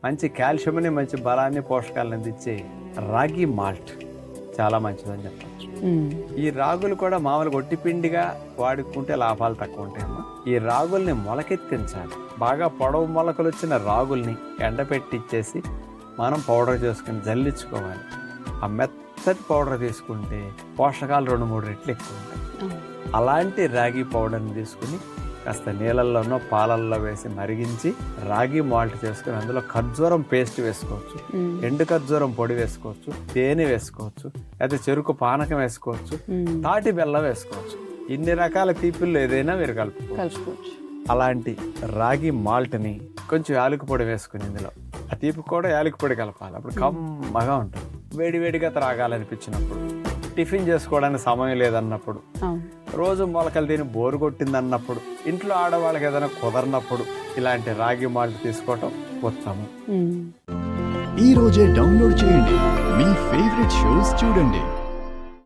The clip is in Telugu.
మంచి కాల్షియంని, మంచి బలాన్ని, పోషకాలను అందించే రాగి మాల్ట్ చాలా మంచిదని చెప్పచ్చు. ఈ రాగులు కూడా మామూలుగా ఒట్టిపిండిగా వాడుకుంటే లాభాలు తక్కువ ఉంటాయమ్మా. ఈ రాగుల్ని మొలకెత్తించాలి. బాగా పొడవు మొలకలు వచ్చిన రాగుల్ని ఎండపెట్టిచ్చేసి మనం పౌడర్ చేసుకుని జల్లించుకోవాలి. ఆ మెత్తటి పౌడర్ తీసుకుంటే పోషకాలు 2-3 రెట్లు ఎక్కువ ఉంటాయి. అలాంటి రాగి పౌడర్ని తీసుకుని కాస్త నీళ్ళల్లోనో పాలల్లో వేసి మరిగించి రాగి మాల్ట్ చేసుకుని అందులో ఖర్జూరం పేస్ట్ వేసుకోవచ్చు, ఎండు ఖర్జూరం పొడి వేసుకోవచ్చు, తేనె వేసుకోవచ్చు, అయితే చెరుకు పానకం వేసుకోవచ్చు, తాటి బెల్లం వేసుకోవచ్చు. ఇన్ని రకాల తీపిల్లో ఏదైనా మీరు కలుపుకోవచ్చు. అలాంటి రాగి మాల్ట్ని కొంచెం యాలక పొడి వేసుకుని ఇందులో ఆ తీపి కూడా యాలక పొడి కలపాలి. అప్పుడు కమ్మగా ఉంటుంది. వేడివేడిగా త్రాగాలనిపించినప్పుడు, టిఫిన్ చేసుకోవడానికి సమయం లేదన్నప్పుడు, రోజు మొలకలు తిని బోరు కొట్టింది అన్నప్పుడు, ఇంట్లో ఆడవాళ్ళకి ఏదైనా కుదరనప్పుడు ఇలాంటి రాగి మాల్ట్ తీసుకోవటం ఉత్తమం. ఈ రోజే డౌన్లోడ్ చేయండి, మీ ఫేవరెట్ షోస్ చూడండి.